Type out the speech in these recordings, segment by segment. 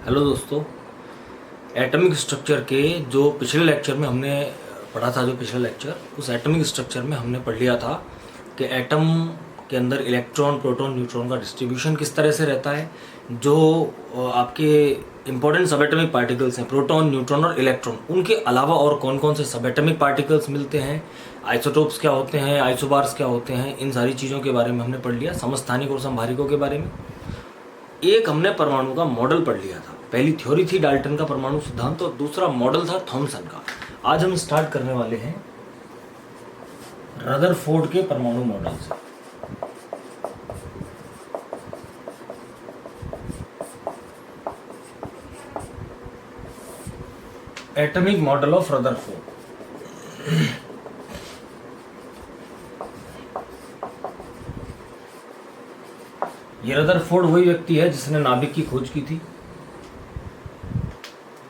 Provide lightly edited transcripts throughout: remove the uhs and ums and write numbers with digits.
Hello दोस्तों। Atomic structure के जो पिछले लेक्चर में हमने पढ़ा था, जो पिछला लेक्चर, उस एटॉमिक स्ट्रक्चर में हमने पढ़ लिया था कि एटम के अंदर इलेक्ट्रॉन, प्रोटॉन, न्यूट्रॉन का डिस्ट्रीब्यूशन किस तरह से रहता है। जो आपके इंपॉर्टेंट सब एटॉमिक पार्टिकल्स हैं, प्रोटॉन, न्यूट्रॉन और इलेक्ट्रॉन, उनके अलावा और कौन कौन से सब एटॉमिक पार्टिकल्स मिलते हैं, आइसोटोप्स क्या होते हैं, आइसोबार्स क्या होते हैं, इन सारी चीज़ों के बारे में हमने पढ़ लिया। समस्थानिक और समभारिकों के बारे में एक हमने परमाणु का मॉडल पढ़ लिया था। पहली थ्योरी थी डाल्टन का परमाणु सिद्धांत और दूसरा मॉडल था थॉमसन का। आज हम स्टार्ट करने वाले हैं रदरफोर्ड के परमाणु मॉडल से। Atomic model of Rutherford. ये रदरफोर्ड वही व्यक्ति है जिसने नाभिक की खोज की थी।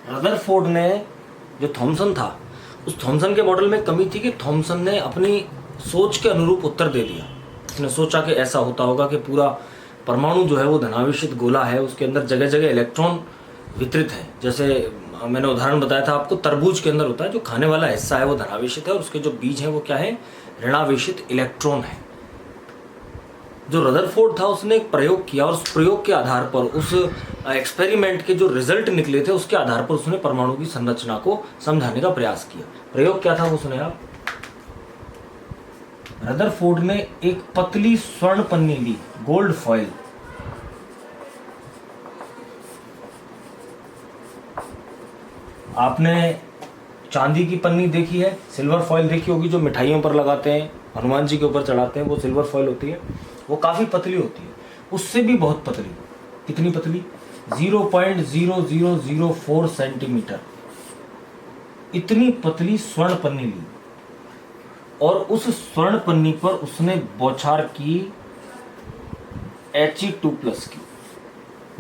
रदरफोर्ड ने, जो थॉमसन था, उस थॉमसन के मॉडल में कमी थी कि थॉमसन ने अपनी सोच के अनुरूप उत्तर दे दिया। उसने सोचा कि ऐसा होता होगा कि पूरा परमाणु जो है वो धनावेशित गोला है, उसके अंदर जगह जगह इलेक्ट्रॉन वितरित है। जैसे मैंने उदाहरण बताया था आपको, तरबूज के अंदर होता है जो खाने वाला हिस्सा है वो धनावेशित है और उसके जो बीज हैं वो क्या है, ऋणावेशित इलेक्ट्रॉन है। जो रदरफोर्ड था उसने एक प्रयोग किया और उस प्रयोग के आधार पर, उस एक्सपेरिमेंट के जो रिजल्ट निकले थे उसके आधार पर उसने परमाणु की संरचना को समझाने का प्रयास किया। प्रयोग क्या था वो सुने आप। रदरफोर्ड ने एक पतली स्वर्ण पन्नी ली, गोल्ड फॉइल। आपने चांदी की पन्नी देखी है, सिल्वर फॉइल देखी होगी, जो मिठाइयों पर लगाते हैं, हनुमान जी के ऊपर चढ़ाते हैं, वो सिल्वर फॉइल होती है। वो काफी पतली होती है, उससे भी बहुत पतली। कितनी पतली? 0.0004 सेंटीमीटर। इतनी पतली स्वर्ण पन्नी ली और उस स्वर्ण पन्नी पर उसने बौछार की He2+ की।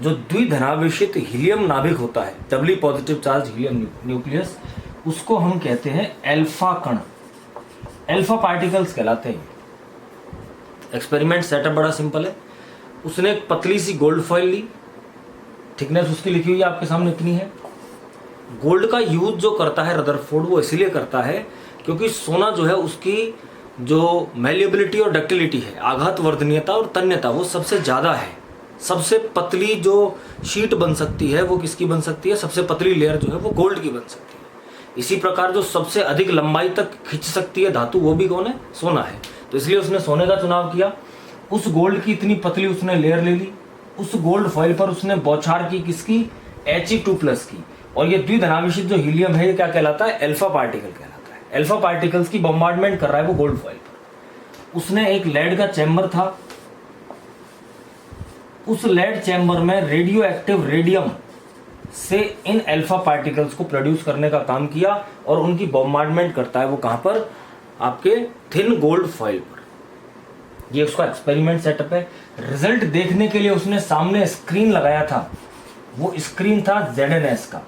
जो द्विधनावेशित हीलियम नाभिक होता है, डबली पॉजिटिव चार्ज हीलियम न्यूक्लियस, उसको हम कहते हैं अल्फा कण, अल्फा पार्टिकल्स कहलाते हैं। एक्सपेरिमेंट सेटअप बड़ा सिंपल है। उसने एक पतली सी गोल्ड फॉइल ली, थिकनेस उसकी लिखी हुई है आपके सामने, इतनी है। गोल्ड का यूज जो करता है रदरफोर्ड, वो इसलिए करता है क्योंकि सोना जो है उसकी जो मैलिएबिलिटी और डक्टिलिटी है, आघात वर्धनीयता और तन्यता, वो सबसे ज्यादा है। सबसे पतली जो शीट बन सकती है वो किसकी बन सकती है? सबसे पतली लेयर जो है वो गोल्ड की बन सकती है। इसी प्रकार जो सबसे अधिक लंबाई तक खींच सकती है धातु, वो भी कौन है? सोना है। तो इसलिए उसने सोने का चुनाव किया। उस गोल्ड की इतनी पतली उसने लेयर ले ली। उस गोल्ड फॉइल पर उसने बौछार की किसकी? He2+ की। और ये द्विधनावेशित जो हीलियम है, ये क्या कहलाता है? अल्फा पार्टिकल कहलाता है। अल्फा पार्टिकल्स की बम्बार्डमेंट कर रहा है वो गोल्ड फॉइल पर। उसने एक लेड का चैम्बर था, उस लेड चैम्बर में रेडियो एक्टिव रेडियम से इन अल्फा पार्टिकल्स को प्रोड्यूस करने का काम किया और उनकी बॉम्बार्डमेंट करता है वो कहां पर? आपके थिन गोल्ड फॉइल पर। ये उसका एक्सपेरिमेंट सेटअप है। रिजल्ट देखने के लिए उसने सामने स्क्रीन लगाया था, वो स्क्रीन था ZnS का,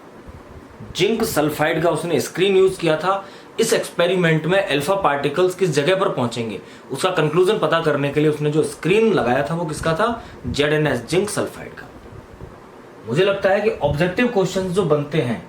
जिंक सल्फाइड का उसने स्क्रीन यूज किया था। इस एक्सपेरिमेंट में अल्फा पार्टिकल्स किस जगह पर पहुंचेंगे उसका कंक्लूजन पता करने के लिए उसने जो स्क्रीन लगाया था वो किसका था? ZnS, जिंक सल्फाइड का। मुझे लगता है कि ऑब्जेक्टिव क्वेश्चंस जो बनते हैं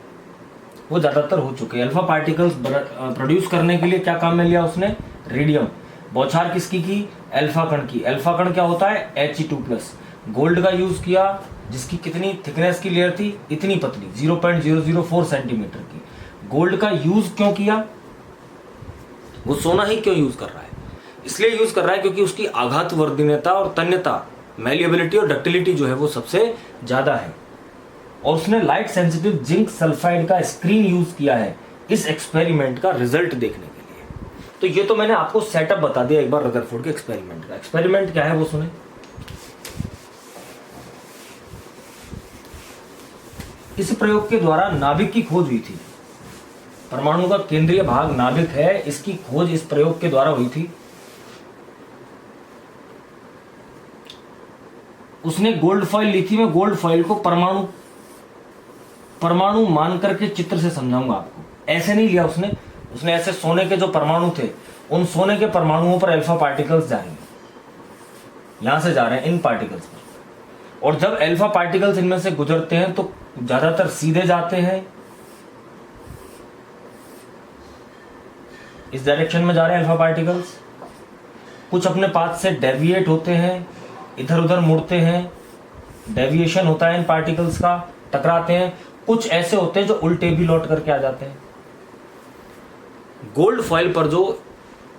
वो ज्यादातर हो चुके हैं। अल्फा पार्टिकल्स प्रोड्यूस करने के लिए क्या काम में लिया उसने? रेडियम। बौछार किसकी की? अल्फा कण की। अल्फा कण क्या होता है? He2+। गोल्ड का यूज किया, जिसकी कितनी थिकनेस की लेयर थी? इतनी पतली, 0.004 सेंटीमीटर की। गोल्ड का यूज क्यों किया? वो सोना ही क्यों यूज कर रहा है? इसलिए यूज कर रहा है क्योंकि उसकी आघात वर्धनीयता और तन्यता, मैलिएबिलिटी और डक्टिलिटी जो है वो सबसे ज्यादा है। और उसने लाइट सेंसिटिव जिंक सल्फाइड का स्क्रीन यूज किया है इस एक्सपेरिमेंट का रिजल्ट देखने के लिए। तो ये तो मैंने आपको सेटअप बता दिया एक बार रदरफोर्ड के एक्सपेरिमेंट का। एक्सपेरिमेंट क्या है वो सुने। इस प्रयोग के द्वारा नाभिक की खोज हुई थी। परमाणु का केंद्रीय भाग नाभिक है, इसकी खोज इस प्रयोग के द्वारा हुई थी। उसने गोल्ड फॉइल ली थी। मैं गोल्ड फॉइल को परमाणु मान करके चित्र से समझाऊंगा आपको। ऐसे नहीं लिया उसने ऐसे सोने के जो परमाणु थे, उन सोने के परमाणुओं पर अल्फा पार्टिकल्स जा रहे हैं, यहां से जा रहे हैं इन पार्टिकल्स पर। और जब अल्फा पार्टिकल्स इनमें से गुजरते हैं तो ज्यादातर सीधे जाते हैं, इस डायरेक्शन में जा रहे हैं अल्फा पार्टिकल्स। कुछ अपने पाथ से डेविएट होते हैं, इधर उधर मुड़ते हैं, डेविएशन होता है इन पार्टिकल्स का, टकराते हैं। कुछ ऐसे होते हैं जो उल्टे भी लौट करके आ जाते हैं। गोल्ड फॉइल पर जो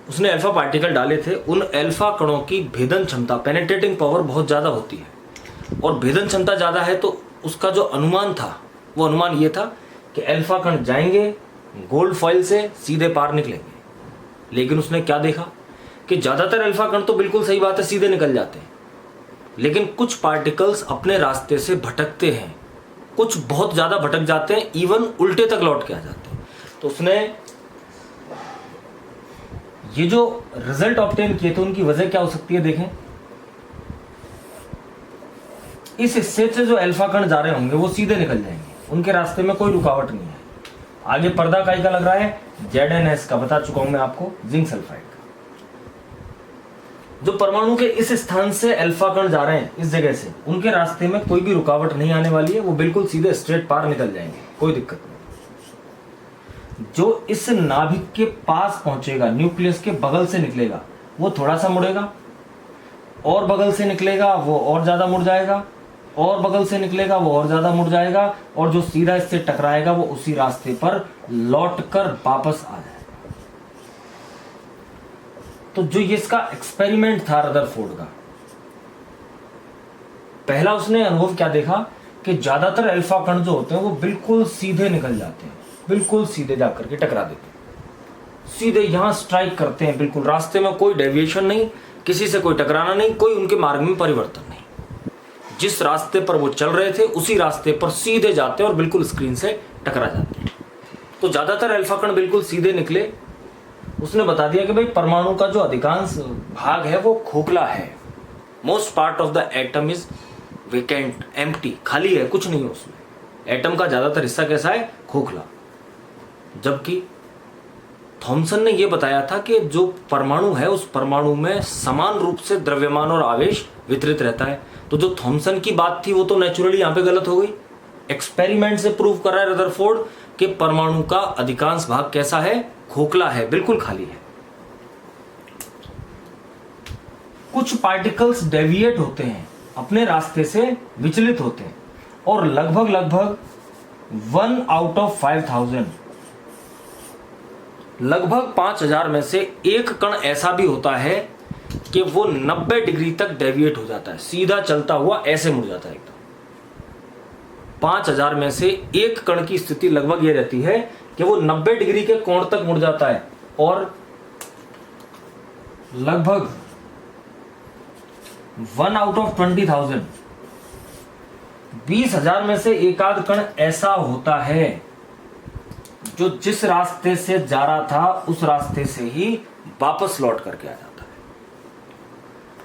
उसने अल्फा पार्टिकल डाले थे, उन अल्फा कणों की भेदन क्षमता, पेनिट्रेटिंग पावर बहुत ज्यादा होती है, और भेदन क्षमता ज्यादा है तो उसका जो अनुमान था वो अनुमान ये था कि अल्फा कण जाएंगे गोल्ड फॉइल से सीधे पार निकलेंगे। लेकिन उसने क्या देखा कि ज्यादातर अल्फा कण तो बिल्कुल सही बात है सीधे निकल जाते हैं, लेकिन कुछ पार्टिकल्स अपने रास्ते से भटकते हैं, कुछ बहुत ज्यादा भटक जाते हैं, इवन उल्टे तक लौट के आ जाते हैं। तो उसने ये जो रिजल्ट ऑब्टेन किए थे उनकी वजह क्या हो सकती है देखें। इस हिस्से से जो अल्फा कण जा रहे होंगे वो सीधे निकल जाएंगे, उनके रास्ते में कोई रुकावट नहीं है। आगे पर्दा काई का लग रहा है, ZnS का, बता चुका हूं मैं आपको, जिंक सल्फाइड का। जो परमाणु के इस स्थान से अल्फा कण जा रहे हैं, इस जगह से, उनके रास्ते में कोई भी रुकावट नहीं आने वाली है, वो बिल्कुल सीधे स्ट्रेट पार निकल जाएंगे, कोई दिक्कत नहीं। जो इस नाभिक के पास पहुंचेगा, न्यूक्लियस के बगल से निकलेगा, वो थोड़ा सा मुड़ेगा, और बगल से निकलेगा वो और ज्यादा मुड़ जाएगा, और बगल से निकलेगा वो और ज्यादा मुड़ जाएगा, और जो सीधा इससे टकराएगा वो उसी रास्ते पर लौटकर वापस आ जाएगा। तो जो ये इसका एक्सपेरिमेंट था रदरफोर्ड का, पहला उसने अनुभव क्या देखा कि ज्यादातर अल्फा कण जो होते हैं वो बिल्कुल सीधे निकल जाते हैं, बिल्कुल सीधे जाकर के टकरा देते हैं, सीधे यहां स्ट्राइक करते हैं, बिल्कुल रास्ते में कोई डेविएशन नहीं, किसी से कोई टकराना नहीं, कोई उनके मार्ग में परिवर्तन नहीं, जिस रास्ते पर वो चल रहे थे उसी रास्ते पर सीधे जाते हैं और बिल्कुल स्क्रीन से टकरा जाते हैं। तो ज्यादातर अल्फा कण बिल्कुल सीधे निकले। उसने बता दिया कि भाई परमाणु का जो अधिकांश भाग है वो खोखला है, most part of the atom is vacant, empty, खाली है, कुछ नहीं है उसमें। एटम का ज्यादातर हिस्सा कैसा है, खोखला। जबकि थॉमसन ने यह बताया था कि जो परमाणु है उस परमाणु में समान रूप से द्रव्यमान और आवेश वितरित रहता है। तो जो थॉमसन की बात थी वो तो नेचुरली यहां पे गलत हो गई। एक्सपेरिमेंट से प्रूव कर रहा है रदरफोर्ड कि परमाणु का अधिकांश भाग कैसा है, खोखला है, बिल्कुल खाली है। कुछ पार्टिकल्स डेविएट होते हैं, अपने रास्ते से विचलित होते हैं, और लगभग 1 आउट ऑफ 5000, लगभग 5000 में से एक कण ऐसा भी होता है कि वो 90 डिग्री तक डेविएट हो जाता है, सीधा चलता हुआ ऐसे मुड़ जाता है एकदम। 5000 में से एक कण की स्थिति लगभग ये रहती है कि वो 90 डिग्री के कोण तक मुड़ जाता है, और लगभग 1 आउट ऑफ 20,000, 20,000 में से एक आध कण ऐसा होता है जो जिस रास्ते से जा रहा था उस रास्ते से ही वापस लौट करके आ जाता है।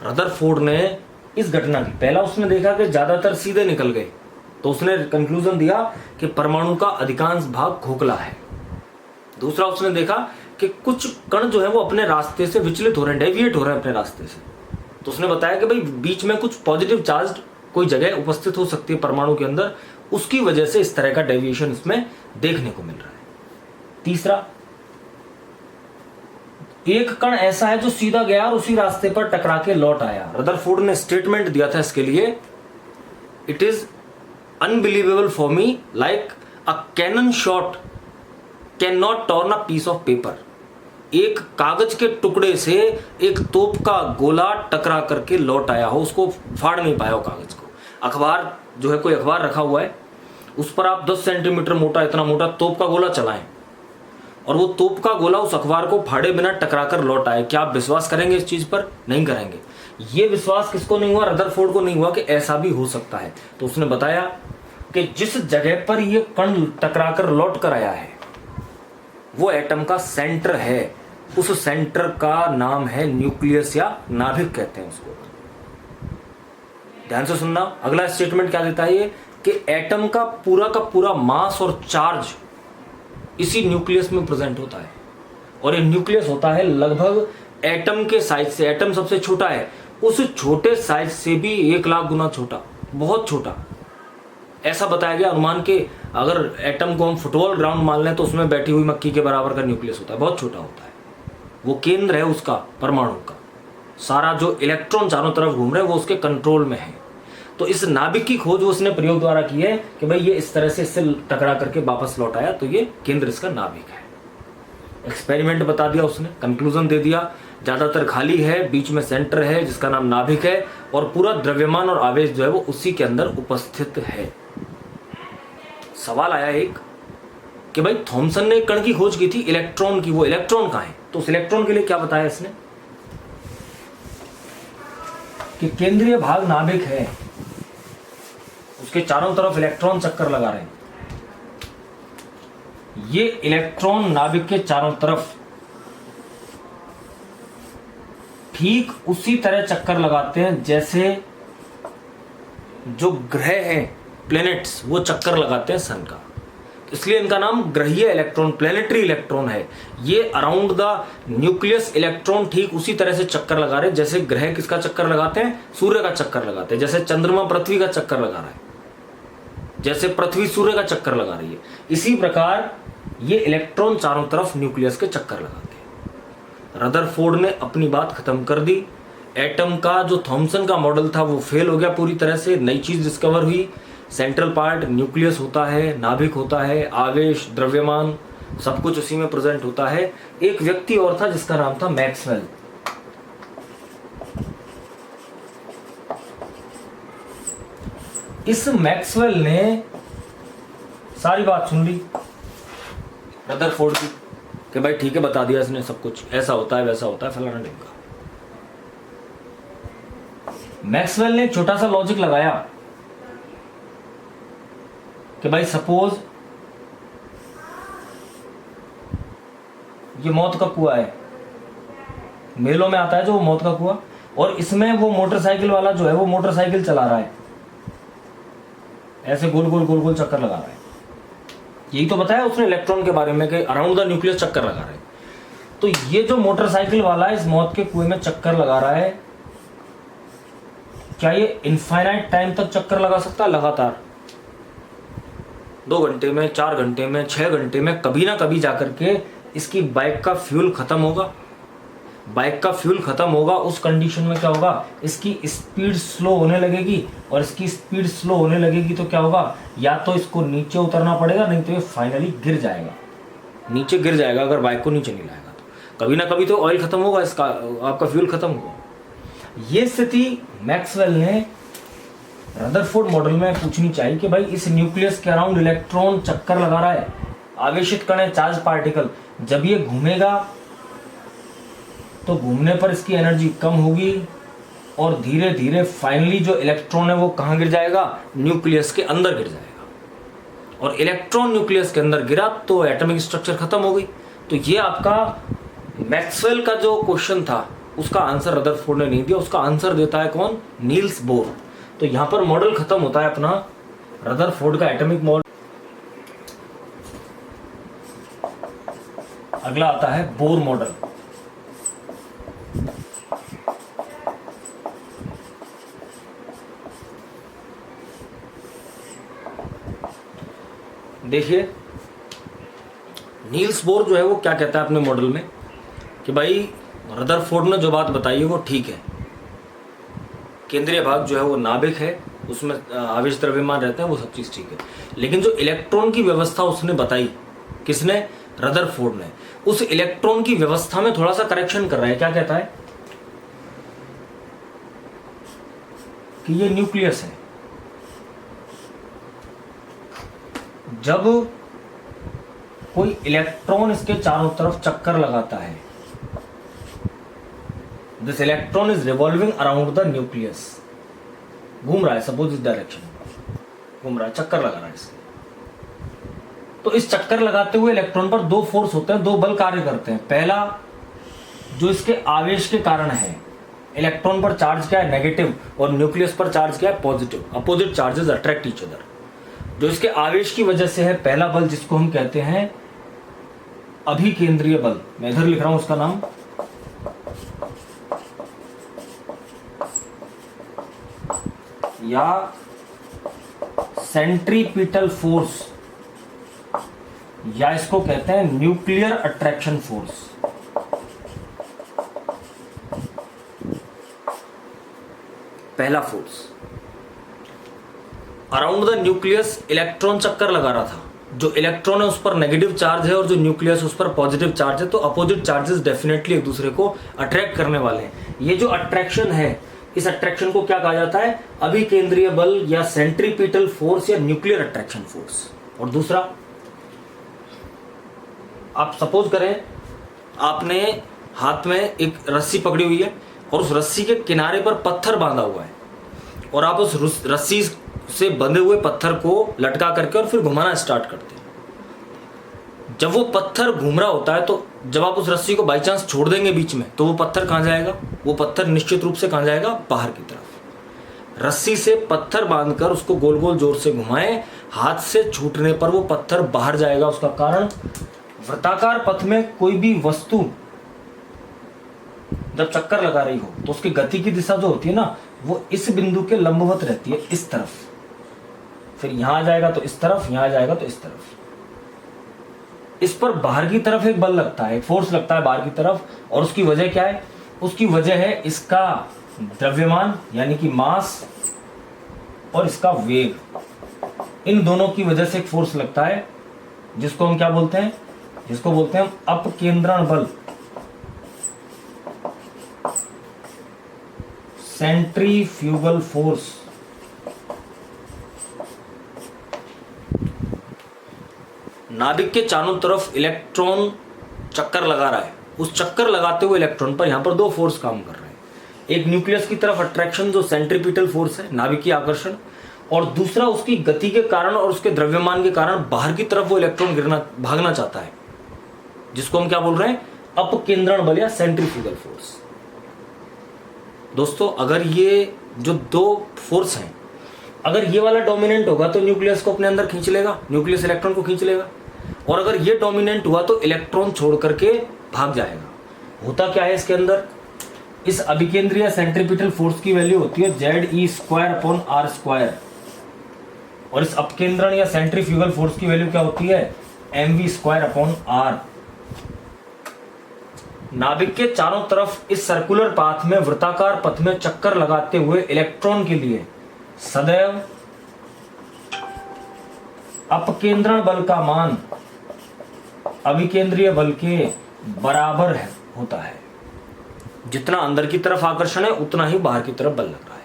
रदरफोर्ड ने इस घटना की, पहला उसने देखा कि ज्यादातर सीधे निकल गए, तो उसने कंक्लूजन दिया कि परमाणु का अधिकांश भाग खोखला है। दूसरा उसने देखा कि कुछ कण जो है वो अपने रास्ते से विचलित हो रहे हैं, डेविएट हो रहे हैं अपने रास्ते से। तो उसने बताया कि भाई बीच में कुछ पॉजिटिव चार्ज कोई जगह उपस्थित हो सकती है परमाणु के अंदर, उसकी वजह से इस तरह का डेविएशन इसमें देखने को मिल रहा है। तीसरा, एक कण ऐसा है जो सीधा गया और उसी रास्ते पर टकरा के लौट आया। रदरफोर्ड ने स्टेटमेंट दिया था इसके लिए, it is unbelievable for me, like a cannon shot can not turn a piece of paper. एक कागज के टुकड़े से एक तोप का गोला टकरा करके लौट आया हो, उसको फाड़ नहीं पाया हो कागज को। अखबार जो है, कोई अखबार रखा हुआ है, उस पर आप 10 सेंटीमीटर मोटा, इतना मोटा तोप का गोला चलाएं और वो तोप का गोला उस अखबार को फाड़े बिना टकरा कर लौट आए, क्या आप विश्वास करेंगे इस चीज पर? नहीं करेंगे। ये विश्वास किसको नहीं हुआ? रदरफोर्ड को नहीं हुआ कि ऐसा भी हो सकता है। तो उसने बताया कि जिस जगह पर ये कण टकरा कर लौट कर आया है वो एटम का सेंटर है, उस सेंटर का नाम है न्यूक्लियस या नाभिक कहते हैं उसको। ध्यान से सुनना, अगला स्टेटमेंट क्या देता है ये कि एटम का पूरा मास और चार्ज इसी न्यूक्लियस में प्रेजेंट होता है, और ये न्यूक्लियस होता है लगभग एटम के साइज से, एटम सबसे छोटा है, उस छोटे साइज से भी 1 लाख गुना छोटा, बहुत छोटा। ऐसा बताया गया अनुमान के अगर एटम को हम फुटबॉल ग्राउंड मान लें तो उसमें बैठी हुई मक्खी के बराबर का न्यूक्लियस होता है, बहुत छोटा होता है। वो केंद्र है उसका, परमाणु का। सारा जो इलेक्ट्रॉन चारों तरफ घूम रहे हैं वो उसके कंट्रोल में है। तो इस नाभिक की खोज उसने प्रयोग द्वारा की है कि भाई ये इस तरह से इससे टकरा करके वापस लौट आया, तो ये केंद्र इसका नाभिक है। एक्सपेरिमेंट बता दिया उसने, कंक्लूजन दे दिया, ज्यादातर खाली है, बीच में सेंटर है जिसका नाम नाभिक है, और पूरा द्रव्यमान और आवेश जो है वो उसी के अंदर उपस्थित है। सवाल आया एक कि भाई थॉमसन ने एक कण की खोज की थी इलेक्ट्रॉन की, वो इलेक्ट्रॉन कहां है? तो उस इलेक्ट्रॉन के लिए क्या बताया इसने कि केंद्रीय भाग नाभिक है, उसके चारों तरफ इलेक्ट्रॉन चक्कर लगा रहे हैं। ये इलेक्ट्रॉन नाभिक के चारों तरफ ठीक उसी तरह चक्कर लगाते हैं जैसे जो ग्रह हैं, प्लैनेट्स, वो चक्कर लगाते हैं सन का। इसलिए इनका नाम ग्रहीय इलेक्ट्रॉन, प्लैनेटरी इलेक्ट्रॉन है। ये अराउंड द न्यूक्लियस इलेक्ट्रॉन ठीक उसी तरह से चक्कर लगा रहे हैं जैसे ग्रह किसका चक्कर लगाते हैं? सूर्य का चक्कर लगाते हैं। जैसे चंद्रमा पृथ्वी का चक्कर लगा रहा है, जैसे पृथ्वी सूर्य का चक्कर लगा रही है, इसी प्रकार ये इलेक्ट्रॉन चारों तरफ न्यूक्लियस के चक्कर लगाते हैं। रदरफोर्ड ने अपनी बात खत्म कर दी। एटम का जो थॉमसन का मॉडल था वो फेल हो गया पूरी तरह से। नई चीज डिस्कवर हुई, सेंट्रल पार्ट न्यूक्लियस होता है, नाभिक होता है, आवेश, द्रव्यमान सब कुछ उसी में प्रेजेंट होता है। एक व्यक्ति और था जिसका नाम था मैक्सवेल। इस मैक्सवेल ने सारी बात सुन ली रदरफोर्ड की कि भाई ठीक है, बता दिया इसने सब कुछ, ऐसा होता है वैसा होता है फलाना ढिमका। मैक्सवेल ने छोटा सा लॉजिक लगाया कि भाई सपोज ये मौत का कुआं है, मेलों में आता है जो वो मौत का कुआं, और इसमें वो मोटरसाइकिल वाला जो है वो मोटरसाइकिल चला रहा है, ऐसे गोल गोल गोल गोल चक्कर लगा रहा है। यही तो बताया उसने इलेक्ट्रॉन के बारे में कि अराउंड द न्यूक्लियस चक्कर लगा रहे हैं। तो ये जो मोटरसाइकिल वाला है इस मौत के कुएं में चक्कर लगा रहा है, क्या ये इनफाइनाइट टाइम तक चक्कर लगा सकता है? लगातार 2 घंटे में, 4 घंटे में, 6 घंटे में कभी ना कभी जाकर के इसकी बाइक का फ्यूल खत्म होगा। बाइक का फ्यूल खत्म होगा, उस कंडीशन में क्या होगा, इसकी स्पीड स्लो होने लगेगी, और इसकी स्पीड स्लो होने लगेगी तो क्या होगा, या तो इसको नीचे उतरना पड़ेगा, नहीं तो ये फाइनली गिर जाएगा, नीचे गिर जाएगा अगर बाइक को नीचे नहीं लाएगा तो। कभी ना कभी तो ऑयल खत्म होगा, इसका आपका फ्यूल खत्म होगा। ये स्थिति मैक्सवेल ने रदरफोर्ड मॉडल में पूछनी चाहिए कि भाई इस न्यूक्लियस के अराउंड इलेक्ट्रॉन चक्कर लगा रहा है, आवेशित कण है, चार्ज पार्टिकल, जब ये घूमेगा तो घूमने पर इसकी एनर्जी कम होगी और धीरे धीरे फाइनली जो इलेक्ट्रॉन है वो कहां गिर जाएगा, न्यूक्लियस के अंदर गिर जाएगा। और इलेक्ट्रॉन न्यूक्लियस के अंदर गिरा तो एटॉमिक स्ट्रक्चर खत्म हो गई। तो ये आपका मैक्सवेल का जो क्वेश्चन था उसका आंसर रदरफोर्ड ने नहीं दिया, उसका आंसर देता है कौन, नील्स बोर। तो यहां पर मॉडल खत्म होता है अपना रदरफोर्ड का एटॉमिक मॉडल। अगला आता है बोर मॉडल। देखिए नील्स बोर जो है वो क्या कहता है अपने मॉडल में कि भाई रदरफोर्ड ने जो बात बताई है वो ठीक है, केंद्रीय भाग जो है वो नाभिक है, उसमें आवेश द्रव्यमान रहते हैं, वो सब चीज ठीक है। लेकिन जो इलेक्ट्रॉन की व्यवस्था उसने बताई, किसने, रदरफोर्ड ने, उस इलेक्ट्रॉन की व्यवस्था में थोड़ा सा करेक्शन कर रहा है। क्या कहता है कि ये न्यूक्लियस है, जब कोई इलेक्ट्रॉन इसके चारों तरफ चक्कर लगाता है, this electron is revolving around the nucleus, घूम रहा है, सपोज इस डायरेक्शन में घूम रहा है, चक्कर लगा रहा है इसके। तो इस चक्कर लगाते हुए इलेक्ट्रॉन पर 2 फोर्स होते हैं, 2 बल कार्य करते हैं। पहला जो इसके आवेश के कारण है, इलेक्ट्रॉन पर चार्ज क्या है, नेगेटिव, और न्यूक्लियस पर चार्ज क्या है, positive. Opposite charges attract each other. जो इसके आवेश की वजह से है पहला बल, जिसको हम कहते हैं अभिकेंद्रीय बल, मैं इधर लिख रहा हूं उसका नाम, या सेंट्रीपिटल फोर्स, या इसको कहते हैं न्यूक्लियर अट्रैक्शन फोर्स। पहला force, around the nucleus electron चक्कर लगा रहा था। जो इलेक्ट्रॉन है उस पर नेगेटिव चार्ज है और जो न्यूक्लियस उस पर पॉजिटिव चार्ज है, तो अपोजिट चार्जेस डेफिनेटली एक दूसरे को अट्रैक्ट करने वाले हैं। ये जो अट्रैक्शन है, इस अट्रैक्शन को क्या कहा जाता है? अभिकेंद्रीय बल या सेंट्रीपिटल फोर्स या न्यूक्लियर अट्रैक्शन फोर्स। और दूसरा, आप सपोज करें आपने हाथ में एक रस्सी पकड़ी हुई है और उस रस्सी के किनारे पर पत्थर बांधा हुआ है, और आप उस रस्सी से बंधे हुए पत्थर को लटका करके और फिर घुमाना स्टार्ट करते हैं। जब वो पत्थर घूम रहा होता है, तो जब आप उस रस्सी को बाई चांस छोड़ देंगे बीच में, तो वो पत्थर कहाँ जाएगा? वो पत्थर निश्चित रूप से कहाँ जाएगा? बाहर की तरफ। रस्सी से पत्थर बांधकर उसको गोल गोल जोर से घुमाएं, हाथ से छूटने पर वो पत्थर बाहर जाएगा। उसका कारण, वृत्ताकार पथ में कोई भी वस्तु जब चक्कर लगा रही हो तो उसकी गति की दिशा जो होती है ना, वो इस बिंदु के लंबवत रहती है, इस तरफ। फिर यहां आ जाएगा तो इस तरफ, यहां आ जाएगा तो इस तरफ। इस पर बाहर की तरफ एक बल लगता है, एक फोर्स लगता है बाहर की तरफ, और उसकी वजह क्या है? उसकी वजह है इसका द्रव्यमान यानी कि मास और इसका वेग। इन दोनों की वजह से एक फोर्स लगता है जिसको हम क्या बोलते हैं? जिसको बोलते हैं हम अपकेंद्रण बल, सेंट्रीफ्यूगल फोर्स। नाभिक के चारों तरफ इलेक्ट्रॉन चक्कर लगा रहा है। उस चक्कर लगाते हुए इलेक्ट्रॉन पर यहां पर दो फोर्स काम कर रहे हैं। एक न्यूक्लियस की तरफ अट्रैक्शन जो सेंट्रीपिटल फोर्स है, नाभिकीय आकर्षण, और दूसरा उसकी गति के कारण और उसके द्रव्यमान के कारण बाहर की तरफ वो इलेक्ट्रॉन भागना चाहता है, जिसको हम क्या बोल रहे हैं? अपकेंद्रण बल या सेंट्रीफ्यूगल फोर्स। दोस्तों, अगर ये जो दो फोर्स हैं, अगर ये वाला डोमिनेंट होगा तो न्यूक्लियस को अपने अंदर खींच लेगा, न्यूक्लियस इलेक्ट्रॉन को खींच लेगा, और अगर ये डोमिनेंट हुआ तो इलेक्ट्रॉन छोड़ करके भाग जाएगा। होता क्या है इसके अंदर? इस अभिकेंद्रीय सेंट्रीपिटल फोर्स की वैल्यू होती है ZE²/R², और इस अपकेंद्रण या सेंट्रीफ्यूगल फोर्स की वैल्यू क्या होती है? mv²/R। नाभिक के चारों तरफ इस सर्कुलर पाथ में, वृत्ताकार पथ में चक्कर लगाते हुए इलेक्ट्रॉन के लिए सदैव अपकेंद्रण बल का मान अभिकेंद्रीय बल के बराबर होता है। जितना अंदर की तरफ आकर्षण है उतना ही बाहर की तरफ बल लग रहा है।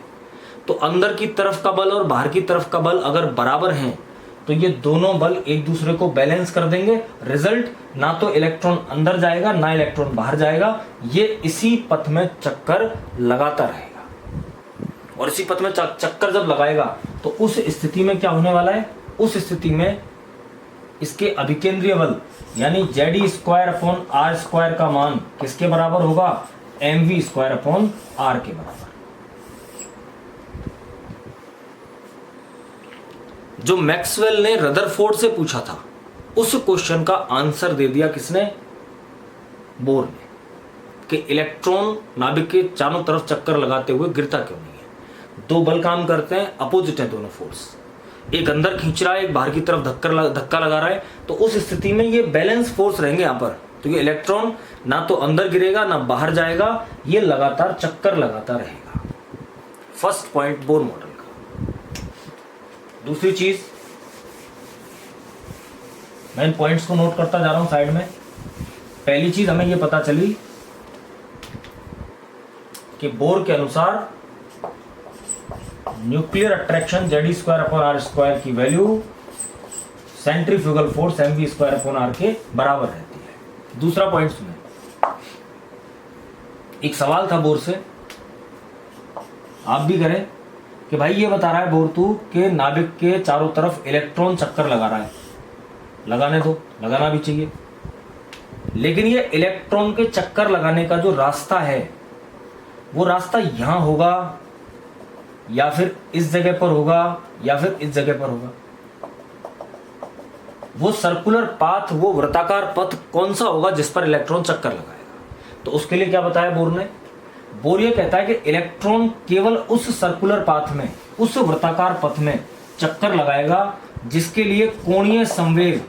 तो अंदर की तरफ का बल और बाहर की तरफ का बल अगर बराबर हैं, तो ये दोनों बल एक दूसरे को बैलेंस कर देंगे। रिजल्ट, ना तो इलेक्ट्रॉन अंदर जाएगा ना इलेक्ट्रॉन बाहर जाएगा, ये इसी पथ में चक्कर लगाता रहेगा। और इसी पथ में चक्कर जब लगाएगा तो उस स्थिति में क्या होने वाला है? उस स्थिति में इसके अभिकेंद्रीय बल यानी ZE²/R² का मान किसके बराबर होगा? mv²/R के बराबर। जो मैक्सवेल ने रदरफोर्ड से पूछा था, उस क्वेश्चन का आंसर दे दिया किसने? बोर ने, कि इलेक्ट्रॉन नाभिक के चारों तरफ चक्कर लगाते हुए गिरता क्यों नहीं है? दो बल काम करते हैं, अपोजिट है दोनों फोर्स, एक अंदर खींच रहा है, एक बाहर की तरफ धक्का लगा रहा है, तो उस स्थिति में ये बैलेंस फोर्स रहेंगे यहां पर। तो ये इलेक्ट्रॉन ना तो अंदर गिरेगा ना बाहर जाएगा, ये लगातार चक्कर लगाता रहेगा। फर्स्ट पॉइंट बोर मॉडल का। दूसरी चीज, मैं इन पॉइंट्स को नोट करता जा रहा हूं साइड में। पहली चीज हमें यह पता चली कि बोर के अनुसार न्यूक्लियर अट्रैक्शन ZE²/R² की वैल्यू सेंट्रीफ्यूगल फोर्स mv²/R के बराबर रहती है। दूसरा पॉइंट सुने, एक सवाल था बोर से, आप भी करें, कि भाई ये बता रहा है बोर तू कि नाभिक के चारों तरफ इलेक्ट्रॉन चक्कर लगा रहा है। लगाने दो, लगाना भी चाहिए, लेकिन ये इलेक्ट्रॉन के चक्कर लगाने का जो रास्ता है, वो रास्ता यहां होगा या फिर इस जगह पर होगा या फिर इस जगह पर होगा? वो सर्कुलर पाथ, वो वृत्ताकार पथ कौन सा होगा जिस पर इलेक्ट्रॉन चक्कर लगाएगा? तो उसके लिए क्या बताया बोर ने? बोर ये कहता है कि इलेक्ट्रॉन केवल उस सर्कुलर पाथ में, उस वृत्ताकार पथ में चक्कर लगाएगा, जिसके लिए कोणीय संवेग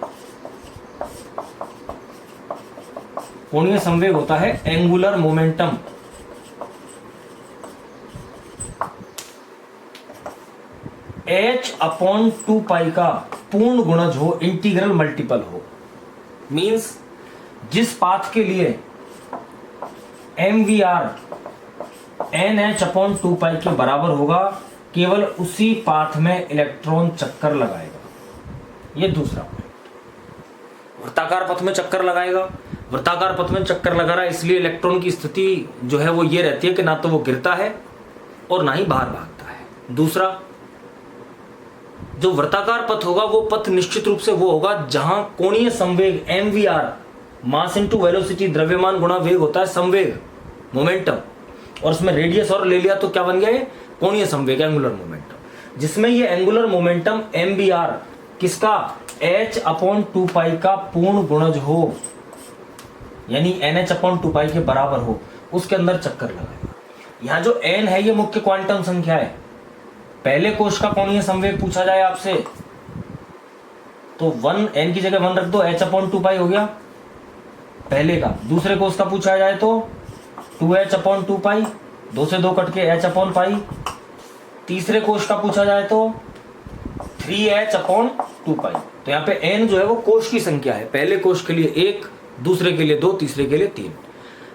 होता है एंगुलर मोमेंटम। h/2π का पूर्ण गुणज हो, इंटीग्रल मल्टीपल हो। मींस जिस पाथ के लिए mvr nh/2π के बराबर होगा, केवल उसी पाथ में इलेक्ट्रॉन चक्कर लगाएगा। ये दूसरा पॉइंट। वृत्ताकार पथ में चक्कर लगाएगा, वृत्ताकार पथ में चक्कर लगा रहा है, इसलिए इलेक्ट्रॉन की स्थिति जो है वो ये रहती है कि ना तो वो गिरता है और ना ही बाहर भागता है। दूसरा, जो वृत्ताकार पथ होगा वो पथ निश्चित रूप से वो होगा जहां कोणीय संवेग mvr मास इनटू वेलोसिटी, द्रव्यमान गुणा वेग होता है संवेग, मोमेंटम, और उसमें रेडियस और ले लिया तो क्या बन गया ये कोणीय संवेग, एंगुलर मोमेंटम, जिसमें ये एंगुलर मोमेंटम mvr किसका h/2π का पूर्ण गुणज हो, यानी nh/2π के बराबर हो, उसके अंदर चक्कर लगाएगा। यहां जो n है ये मुख्य क्वांटम संख्या है। पहले कोश का कोणीय संवेग पूछा जाए आपसे तो 1 n की जगह 1 रख दो, h/2π हो गया पहले का। दूसरे कोश का पूछा जाए तो 2h/2π, 2 से 2 कट के h/π। तीसरे कोश का पूछा जाए तो 3h/2π। तो यहाँ पे n जो है वो कोश की संख्या है, पहले कोश के लिए 1, दूसरे के लिए 2, तीसरे के लिए 3।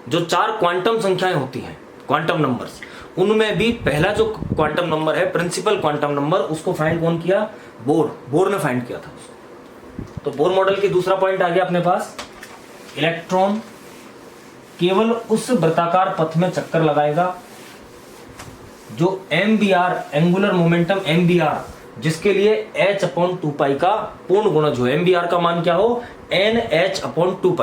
जो 4 क्वांटम संख्याएं होती हैं, क्वांटम नंबर्स, उनमें भी पहला जो क्वांटम नंबर है, प्रिंसिपल क्वांटम नंबर, उसको फाइंड कौन किया? बोर ने फाइंड किया था उसको। तो बोर मॉडल की दूसरा पॉइंट आ गया अपने पास, इलेक्ट्रॉन केवल उस वृत्ताकार पथ में चक्कर लगाएगा जो mvr, एंगुलर मोमेंटम mvr, जिसके लिए h/2π का पूर्ण गुणज हो। mvr का मान क्या हो? nh/2π।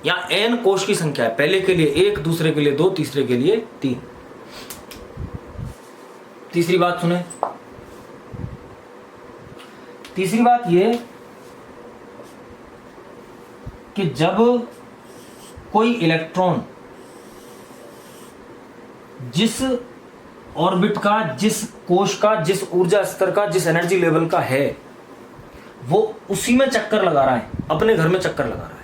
या n कोश की संख्या है, पहले के लिए 1, दूसरे के लिए 2, तीसरे के लिए 3। तीसरी बात सुने, तीसरी बात ये कि जब कोई इलेक्ट्रॉन जिस ऑर्बिट का, जिस कोश का, जिस ऊर्जा स्तर का, जिस एनर्जी लेवल का है, वो उसी में चक्कर लगा रहा है, अपने घर में चक्कर लगा रहा है,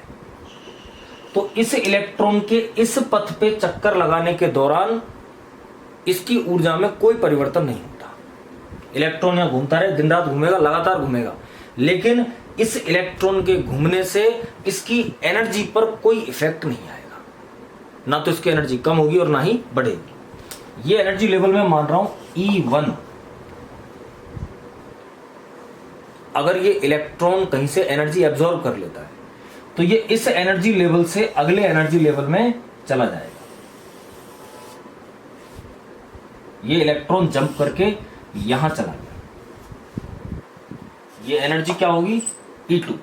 तो इस इलेक्ट्रॉन के इस पथ पे चक्कर लगाने के दौरान इसकी ऊर्जा में कोई परिवर्तन नहीं होता। इलेक्ट्रॉन यहां घूमता रहे, दिन रात घूमेगा, लगातार घूमेगा, लेकिन इस इलेक्ट्रॉन के घूमने से इसकी एनर्जी पर कोई इफेक्ट नहीं आएगा। ना तो इसकी एनर्जी कम होगी और ना ही बढ़ेगी। ये एनर्जी लेवल में मान रहा हूं E1। अगर ये इलेक्ट्रॉन कहीं से एनर्जी एब्जॉर्ब कर लेता है तो ये इस एनर्जी लेवल से अगले एनर्जी लेवल में चला जाएगा। ये इलेक्ट्रॉन जंप करके यहां चला गया, ये एनर्जी क्या होगी? E2।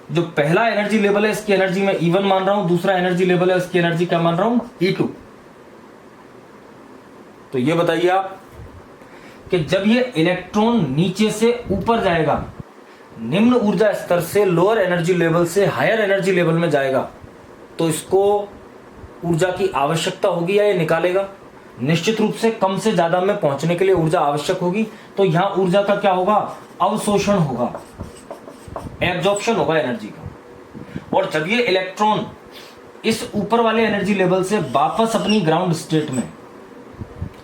जो पहला एनर्जी लेवल है इसकी एनर्जी में E1 मान रहा हूं, दूसरा एनर्जी लेवल है इसकी एनर्जी क्या मान रहा हूं? E2। तो ये बताइए आप कि जब ये इलेक्ट्रॉन नीचे से ऊपर जाएगा, निम्न ऊर्जा स्तर से लोअर एनर्जी लेवल से हायर एनर्जी लेवल में जाएगा, तो इसको ऊर्जा की आवश्यकता होगी या ये निकालेगा? निश्चित रूप से कम से ज्यादा में पहुंचने के लिए ऊर्जा आवश्यक होगी। तो यहां ऊर्जा का क्या होगा? अवशोषण होगा, एब्जॉर्प्शन होगा एनर्जी का। और जब ये इलेक्ट्रॉन इस ऊपर वाले एनर्जी लेवल से वापस अपनी ग्राउंड स्टेट में,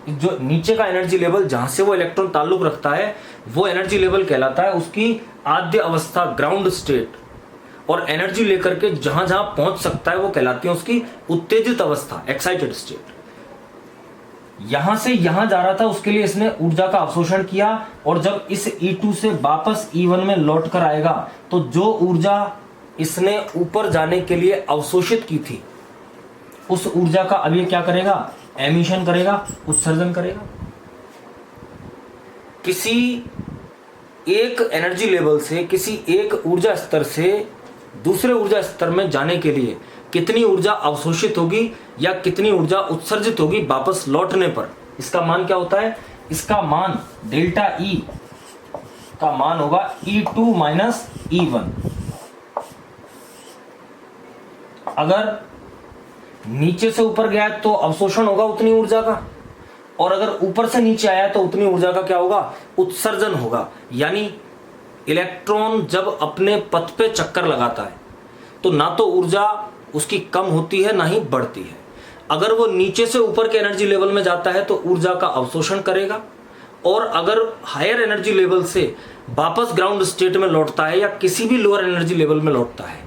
जो नीचे का एनर्जी लेवल जहां से वो इलेक्ट्रॉन ताल्लुक रखता है, वो एनर्जी लेवल कहलाता है उसकी आद्य अवस्था, ग्राउंड स्टेट। और एनर्जी लेकर के जहां जहां पहुंच सकता है वो कहलाती है उसकी उत्तेजित अवस्था, एक्साइटेड स्टेट। यहां से यहां जा रहा था, उसके लिए इसने ऊर्जा का अवशोषण किया, और जब इस E2 से वापस E1 में लौट कर आएगा तो जो ऊर्जा इसने ऊपर जाने के लिए अवशोषित की थी, उस ऊर्जा का अब ये क्या करेगा? एमिशन करेगा, उत्सर्जन करेगा। किसी एक एनर्जी लेवल से, किसी एक ऊर्जा स्तर से दूसरे ऊर्जा स्तर में जाने के लिए कितनी ऊर्जा अवशोषित होगी या कितनी ऊर्जा उत्सर्जित होगी वापस लौटने पर, इसका मान क्या होता है? इसका मान डेल्टा E का मान होगा E2 माइनस E1। अगर नीचे से ऊपर गया तो अवशोषण होगा उतनी ऊर्जा का, और अगर ऊपर से नीचे आया तो उतनी ऊर्जा का क्या होगा? उत्सर्जन होगा, यानी इलेक्ट्रॉन जब अपने पथ पे चक्कर लगाता है तो ना तो ऊर्जा उसकी कम होती है ना ही बढ़ती है। अगर वो नीचे से ऊपर के एनर्जी लेवल में जाता है तो ऊर्जा का अवशोषण करेगा, और अगर हायर एनर्जी लेवल से वापस ग्राउंड स्टेट में लौटता है या किसी भी लोअर एनर्जी लेवल में लौटता है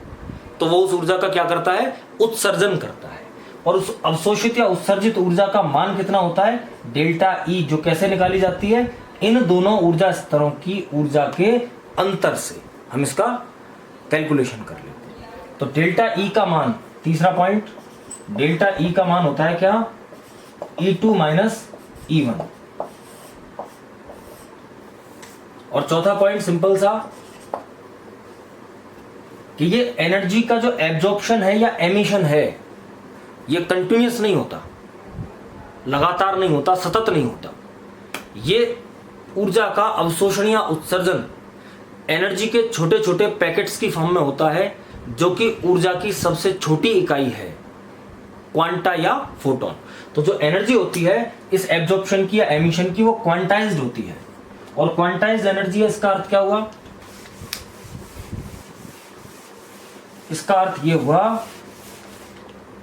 तो वो उस ऊर्जा का क्या करता है, उत्सर्जन करता है। और उस अवशोषित या उत्सर्जित ऊर्जा का मान कितना होता है, डेल्टा ई, जो कैसे निकाली जाती है, इन दोनों ऊर्जा स्तरों की ऊर्जा के अंतर से हम इसका कैलकुलेशन कर लेते हैं। तो डेल्टा ई का मान, तीसरा पॉइंट, डेल्टा ई का मान होता है क्या, E2 माइनस E1। और चौथा पॉइंट सिंपल सा कि ये एनर्जी का जो एब्जॉर्प्शन है या एमिशन है ये कंटिन्यूअस नहीं होता, लगातार नहीं होता, सतत नहीं होता। ये ऊर्जा का अवशोषण या उत्सर्जन एनर्जी के छोटे छोटे पैकेट्स की फॉर्म में होता है, जो कि ऊर्जा की सबसे छोटी इकाई है, क्वांटा या फोटोन। तो जो एनर्जी होती है इस एब्जॉर्प्शन की या एमिशन की, वो क्वांटाइज्ड होती है। और क्वांटाइज्ड एनर्जी है, इसका अर्थ क्या हुआ, इसका अर्थ ये हुआ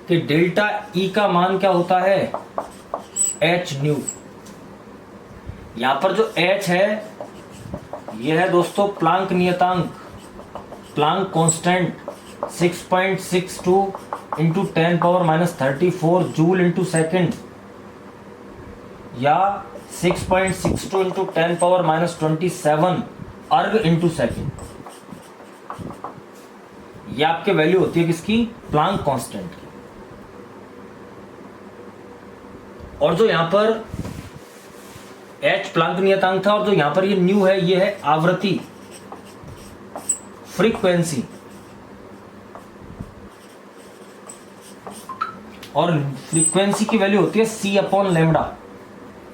कि डेल्टा ई का मान क्या होता है, एच न्यू। यहां पर जो एच है यह है दोस्तों प्लांक नियतांक, Planck constant 6.62 into 10⁻³ joule into second, या 6.62 इंटू 10⁻27 अर्ग इंटू सेकेंड। ये आपके वैल्यू होती है किसकी, प्लांक कांस्टेंट की। और जो यहां पर एच प्लांक नियतांक था और जो यहां पर ये न्यू है, ये है आवृत्ति, फ्रीक्वेंसी। और फ्रीक्वेंसी की वैल्यू होती है c/λ।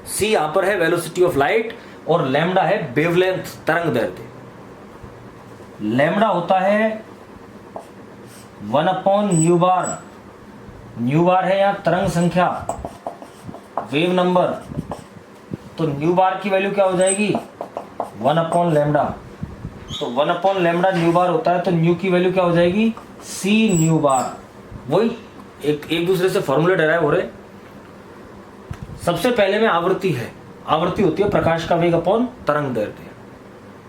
c यहां पर है वेलोसिटी ऑफ लाइट और लैम्डा है वेवलेंथ, तरंग दैर्ध्य। लैम्डा होता है 1/न्यू बार, न्यू बार है यहाँ तरंग संख्या, वेव नंबर। तो न्यू बार की वैल्यू क्या हो जाएगी, 1/λ। तो 1/λ न्यू बार होता है, तो न्यू की वैल्यू क्या हो जाएगी, c न्यू बार। वही एक दूसरे से फॉर्मूले डेराइव हो रहे। सबसे पहले में आवृत्ति है, आवृत्ति होती है प्रकाश का वेग अपॉन तरंग दैर्ध्य।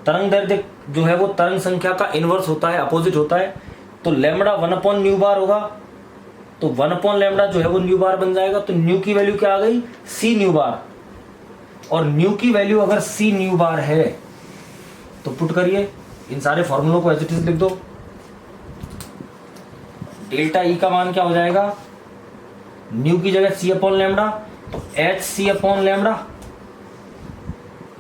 तरंग दैर्ध्य जो है वो तरंग संख्या का इनवर्स होता है, अपोजिट होता है। तो लैम्डा 1/न्यू बार होगा, तो 1/λ जो है वो न्यू बार बन जाएगा। तो न्यू की वैल्यू क्या आ गई, c न्यू बार। और न्यू की वैल्यू अगर c न्यू बार है तो पुट करिए, इन सारे फॉर्मूलों को एज इट इज लिख दो। डेल्टा ई का मान क्या हो जाएगा, न्यू की जगह c/λ, तो hc/λ,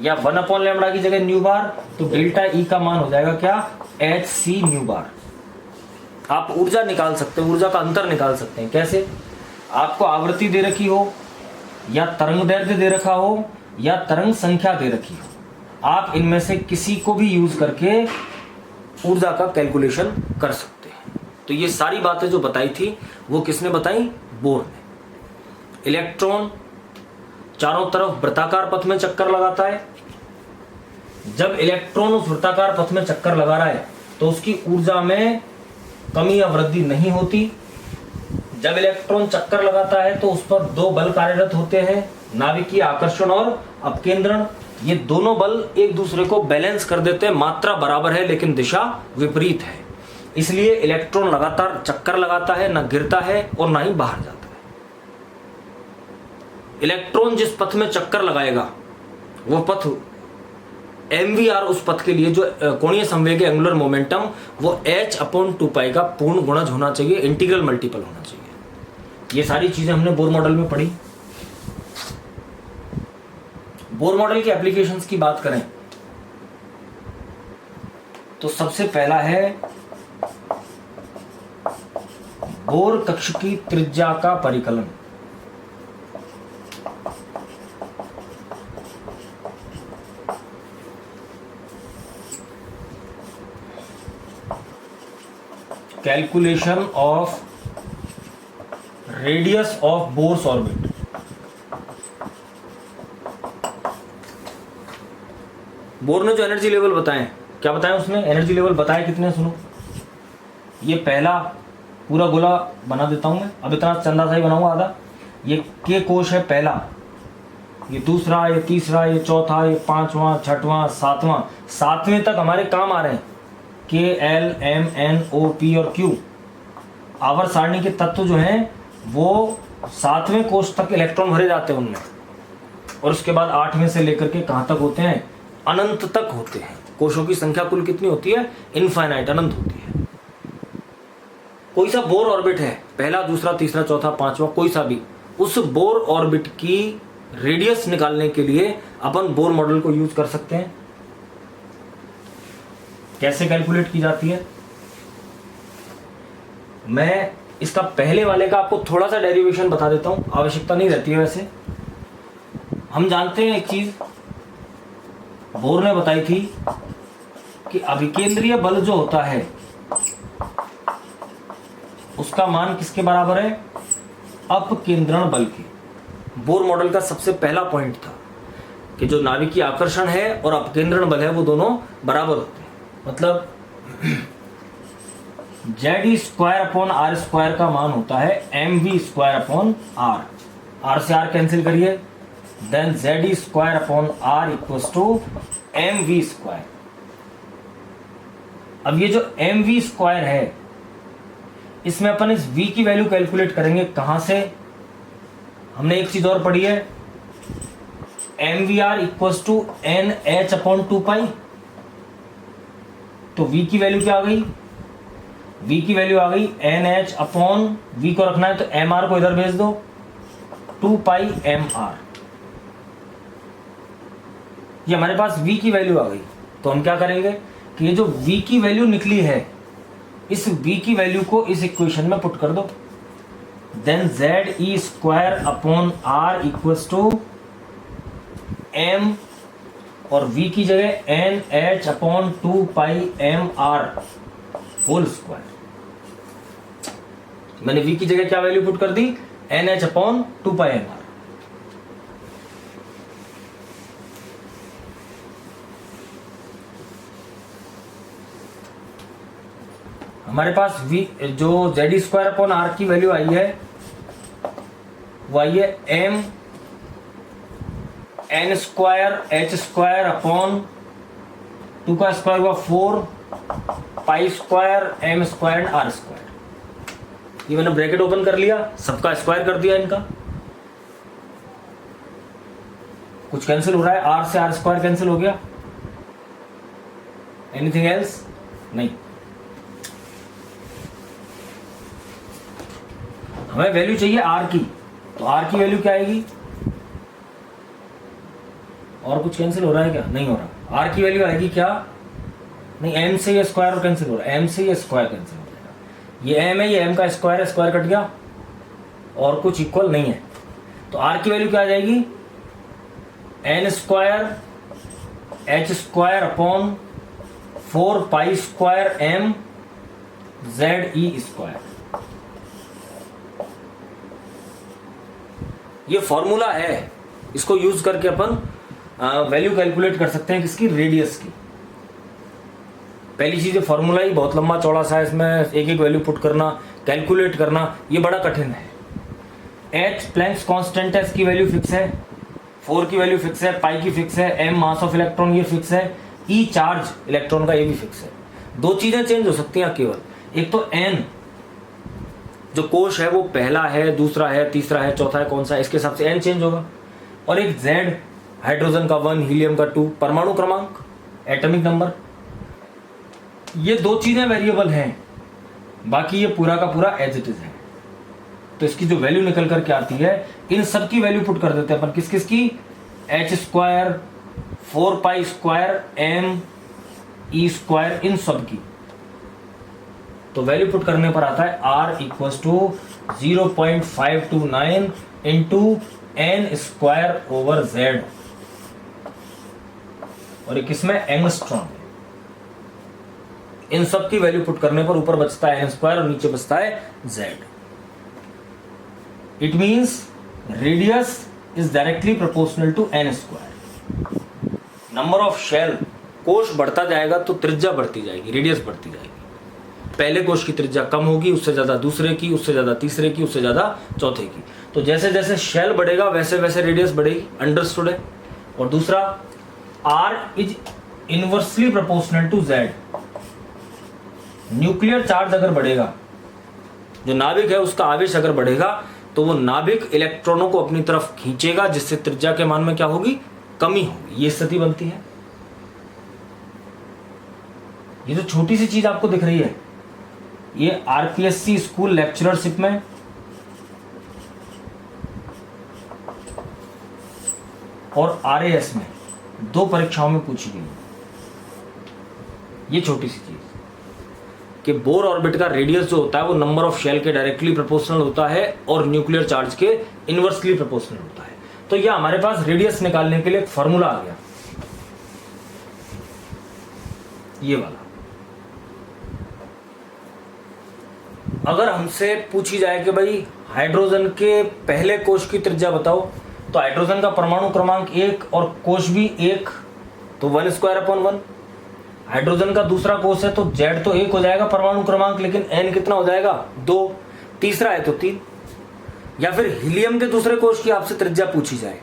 या 1/λ की जगह न्यू बार, तो डेल्टा ई का मान हो जाएगा क्या, hc न्यू बार। आप ऊर्जा निकाल सकते हैं, ऊर्जा का अंतर निकाल सकते हैं। कैसे, आपको आवृत्ति दे रखी हो, या तरंग दैर्ध्य दे रखा हो, या तरंग संख्या दे रखी हो, आप इनमें से किसी को भी यूज करके ऊर्जा का कैलकुलेशन कर सकते हैं। तो ये सारी बातें जो बताई थी वो किसने बताई, बोर ने। इलेक्ट्रॉन चारों तरफ वृत्ताकार पथ में चक्कर लगाता है। जब इलेक्ट्रॉन उस वृत्ताकार पथ में चक्कर लगा रहा है तो उसकी ऊर्जा में कमी या वृद्धि नहीं होती। जब इलेक्ट्रॉन चक्कर लगाता है तो उस पर दो बल कार्यरत होते हैं, नाभिकीय आकर्षण और अपकेंद्रण। ये दोनों बल एक दूसरे को बैलेंस कर देते हैं, मात्रा बराबर है लेकिन दिशा विपरीत है। इसलिए इलेक्ट्रॉन लगातार चक्कर लगाता है, ना गिरता है और ना ही बाहर जाता है। इलेक्ट्रॉन जिस पथ में चक्कर लगाएगा वो पथ mvr, उस पथ के लिए जो कोणीय संवेग एंगुलर मोमेंटम, वो h/2π का पूर्ण गुणज होना चाहिए, इंटीग्रल मल्टीपल होना चाहिए। ये सारी चीजें हमने बोर मॉडल में पढ़ी। बोर मॉडल की एप्लीकेशंस की बात करें तो सबसे पहला है बोर कक्ष की त्रिज्या का परिकलन। Calculation of radius of bourse orbit. Bore ने जो एनर्जी लेवल बताए, क्या बताया उसने, एनर्जी लेवल बताए कितने, सुनो। ये पहला पूरा गोला बना देता हूं मैं, अब इतना चंदा सा ही बनाऊंगा आधा। ये के कोश है पहला, ये दूसरा, ये तीसरा, ये चौथा, ये पांचवा, छठवां, सातवां, सातवें तक हमारे काम आ रहे हैं K L M N O P और क्यू। आवर्त सारणी के तत्व जो हैं वो सातवें कोश तक इलेक्ट्रॉन भरे जाते हैं उनमें, और उसके बाद आठवें से लेकर के कहां तक होते हैं, अनंत तक होते हैं। कोशों की संख्या कुल कितनी होती है, इनफाइनाइट, अनंत होती है। कोई सा बोर ऑर्बिट है, पहला, दूसरा, तीसरा, चौथा, पांचवा, कोई सा भी, उस बोर ऑर्बिट की रेडियस निकालने के लिए अपन बोर मॉडल को यूज कर सकते हैं। कैसे कैलकुलेट की जाती है, मैं इसका पहले वाले का आपको थोड़ा सा डेरिवेशन बता देता हूं, आवश्यकता नहीं रहती है वैसे। हम जानते हैं एक चीज बोर ने बताई थी कि अभिकेंद्रीय बल जो होता है उसका मान किसके बराबर है, अपकेंद्रण बल के। बोर मॉडल का सबसे पहला पॉइंट था कि जो नाभिकीय आकर्षण है और अपकेंद्रण बल है वो दोनों बराबर होते हैं। मतलब Z square upon R square का मान होता है M V square upon R, R से आर कैंसिल करिए, then Z square upon R equals to M V square. अब ये जो एम वी स्क्वायर है इसमें अपन इस v की वैल्यू कैलकुलेट करेंगे, कहां से, हमने एक चीज और पढ़ी है, M V R equals to N H upon 2 तो v की वैल्यू क्या आ गई, v की वैल्यू आ गई एन एच अपॉन, v को रखना है तो एम आर को इधर भेज दो, 2 एम आर। ये हमारे पास v की वैल्यू आ गई। तो हम क्या करेंगे कि ये जो v की वैल्यू निकली है इस v की वैल्यू को इस इक्वेशन में पुट कर दो, then Z E square upon R equals to M, और v की जगह N H upon 2 M R whole square. मैंने v की जगह क्या वैल्यू पुट कर दी, N H upon 2 M R. हमारे पास v जो जेड स्क्वायर अपॉन आर की वैल्यू आई है वो आई है M N square H square upon 2 का स्क्वायर हुआ 4 pi square M square and R square. ये मैंने ब्रैकेट ओपन कर लिया, सबका स्क्वायर कर दिया इनका, कुछ कैंसिल हो रहा है, आर से आर स्क्वायर कैंसिल हो गया, एनीथिंग एल्स नहीं। हमें वैल्यू चाहिए आर की, तो आर की वैल्यू क्या आएगी, और कुछ कैंसिल हो रहा है क्या, नहीं हो रहा, आर की वैल्यू आएगी क्या, नहीं, एम से ये स्क्वायर और कैंसिल हो रहा है, एम से ये स्क्वायर कैंसिल हो जाएगा, ये एम है, ये एम का स्क्वायर है, स्क्वायर कट गया और कुछ इक्वल नहीं है। तो आर की वैल्यू क्या आ जाएगी, N square H square upon 4 pi square M Z E square. ये फॉर्मूला है, इसको यूज करके अपन वैल्यू कैलकुलेट कर सकते हैं किसकी, रेडियस की। पहली चीज है फॉर्मूला ही बहुत लंबा चौड़ा सा है, इसमें एक एक वैल्यू पुट करना, कैलकुलेट करना ये बड़ा कठिन है। एच प्लैंक्स कांस्टेंट है, इसकी वैल्यू फिक्स है, 4 की वैल्यू फिक्स है, पाई की फिक्स है, एम मास ऑफ इलेक्ट्रॉन ये फिक्स है, ई चार्ज इलेक्ट्रॉन का ये भी फिक्स है। दो चीजें चेंज हो सकती हैं केवल, एक तो एन जो कोश है वो पहला है, दूसरा है, तीसरा है, चौथा है, कौन सा है, इसके हिसाब से एन चेंज होगा, और एक जेड हाइड्रोजन का 1, हीलियम का 2, परमाणु क्रमांक, एटॉमिक नंबर, ये दो चीजें वेरिएबल हैं, बाकी ये पूरा का पूरा एज इट इज है। तो इसकी जो वैल्यू निकल करके आती है इन सब की वैल्यू पुट कर देते हैं अपन, किस किस की, H square 4 pi square M E square, इन सब की। तो वैल्यू पुट करने पर आता है R equals to 0.529 into N square over Z, और एक इसमें एंगस्ट्रॉम। इन सब की वैल्यू पुट करने पर ऊपर बचता है एन स्क्वायर और नीचे बचता है Z. It means radius is directly proportional to N square. Number of shell कोश बढ़ता जाएगा तो त्रिज्या बढ़ती जाएगी, रेडियस बढ़ती जाएगी। पहले कोश की त्रिज्या कम होगी, उससे ज्यादा दूसरे की, उससे ज्यादा तीसरे की, उससे ज्यादा चौथे की। तो जैसे जैसे शेल बढ़ेगा वैसे वैसे रेडियस बढ़ेगी। अंडरस्टूड है। और दूसरा, R is inversely proportional to Z। Nuclear charge अगर बढ़ेगा, जो नाभिक है उसका आवेश अगर बढ़ेगा, तो वो नाभिक इलेक्ट्रॉनों को अपनी तरफ खींचेगा, जिससे त्रिज्या के मान में क्या होगी, कमी होगी। ये स्थिति बनती है। ये जो छोटी सी चीज आपको दिख रही है, ये आरपीएससी स्कूल लेक्चरशिप में और आरएएस में 2 परीक्षाओं में पूछी गई। ये छोटी सी चीज कि बोर ऑर्बिट का रेडियस जो होता है वो नंबर ऑफ शेल के डायरेक्टली प्रोपोर्शनल होता है और न्यूक्लियर चार्ज के इनवर्सली प्रोपोर्शनल होता है। तो ये हमारे पास रेडियस निकालने के लिए एक फॉर्मूला आ गया, ये वाला। अगर हमसे पूछी जाए कि भाई हाइड्रोजन के पहले कोश की त्रिज्या बताओ, तो हाइड्रोजन का परमाणु क्रमांक 1 और कोश भी 1, तो 1/1। हाइड्रोजन का दूसरा कोश है तो Z तो 1 हो जाएगा परमाणु क्रमांक, लेकिन N कितना हो जाएगा, 2। तीसरा है तो 3। या फिर हीलियम के दूसरे कोश की आपसे त्रिज्या पूछी जाए,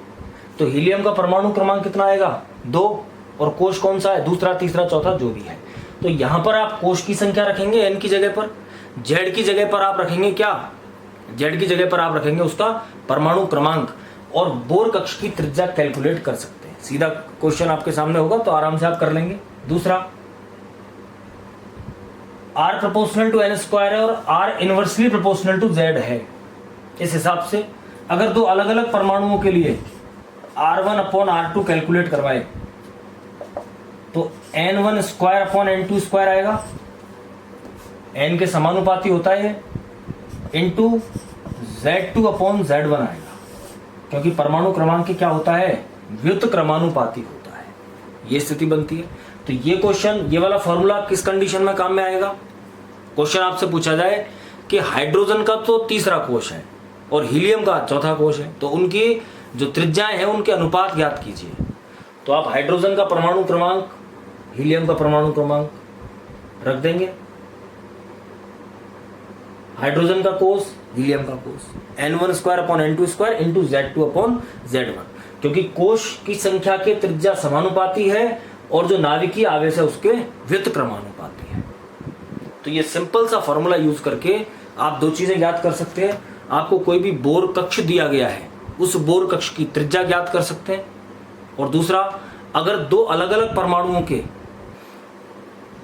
तो हीलियम का परमाणु क्रमांक कितना आएगा, 2, और कोश कौन सा है, दूसरा, तीसरा, चौथा, जो भी है। तो यहां पर आप कोश की संख्या रखेंगे N की जगह पर, Z की जगह पर आप रखेंगे क्या, Z की जगह पर आप रखेंगे उसका परमाणु क्रमांक, और बोर कक्ष की त्रिज्या कैलकुलेट कर सकते हैं। सीधा क्वेश्चन आपके सामने होगा तो आराम से आप कर लेंगे। दूसरा, R प्रोपोर्शनल टू N² है और R inversely proportional to Z है। इस हिसाब से अगर 2 अलग अलग परमाणुओं के लिए R1/R2 कैलकुलेट करवाए, तो N1² आएगा, N के समानुपाती होता है, इंटू Z2/Z1 आएगा, क्योंकि परमाणु क्रमांक क्या होता है, व्युत क्रमानुपाती होता है। ये स्थिति बनती है। तो ये क्वेश्चन, ये वाला फॉर्मूला किस कंडीशन में काम में आएगा, क्वेश्चन आपसे पूछा जाए कि हाइड्रोजन का तो तीसरा कोश है और हीलियम का चौथा कोश है, तो उनकी जो त्रिज्याएं हैं उनके अनुपात ज्ञात कीजिए। तो आप हाइड्रोजन का परमाणु क्रमांक, हीलियम का परमाणु क्रमांक रख देंगे, हाइड्रोजन का कोश, हीलियम का कोश, N1² इंटू Z2/Z1, क्योंकि कोश की संख्या के त्रिज्या समानुपाती है और जो नाभिकीय आवेश है उसके व्युत क्रमानुपाती है। तो ये सिंपल सा फॉर्मूला यूज करके आप 2 चीजें ज्ञात कर सकते हैं। आपको कोई भी बोर कक्ष दिया गया है, उस बोर कक्ष की त्रिज्या ज्ञात कर सकते हैं, और दूसरा, अगर 2 अलग अलग परमाणुओं के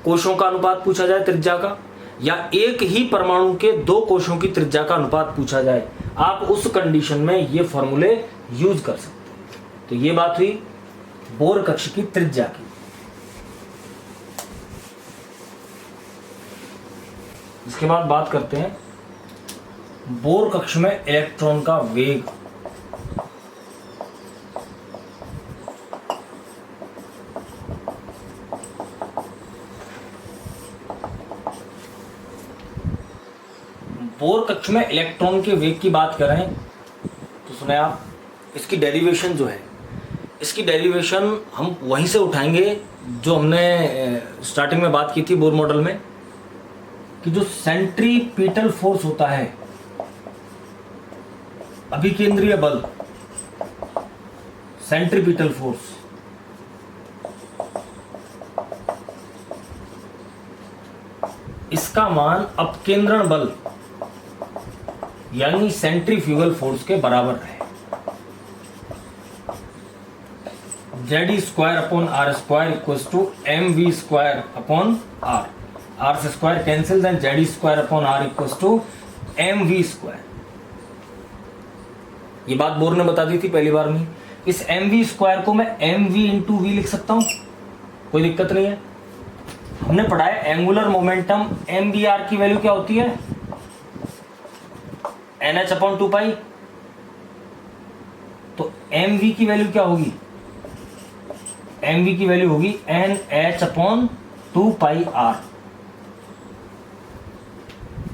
कोशों का अनुपात पूछा जाए त्रिज्या का, या एक ही परमाणु के 2 कोशों की त्रिज्या का अनुपात पूछा जाए, आप उस कंडीशन में ये फॉर्मूले यूज कर सकते हैं। तो ये बात हुई बोर कक्ष की त्रिज्या की। इसके बाद बात करते हैं बोर कक्ष में इलेक्ट्रॉन का वेग। बोर कक्ष में इलेक्ट्रॉन के वेग की बात करें तो सुने आप, इसकी डेरिवेशन जो है, इसकी डेरिवेशन हम वहीं से उठाएंगे जो हमने स्टार्टिंग में बात की थी बोर मॉडल में, कि जो सेंट्रीपिटल फोर्स होता है, अभिकेंद्रीय बल, सेंट्रीपिटल फोर्स, इसका मान अपकेंद्रण बल यानी सेंट्रीफ्यूगल फोर्स के बराबर है। Ze²/R² mv²/R, R से square cancel, then Ze²/R mv²। ये बात बोर ने बता दी थी पहली बार में। इस mv² को मैं mv इंटू v लिख सकता हूं, कोई दिक्कत नहीं है। हमने पढ़ा है एंगुलर मोमेंटम mvr की वैल्यू क्या होती है, NH/2π। तो mv की वैल्यू क्या होगी, mv की वैल्यू होगी NH/2πr।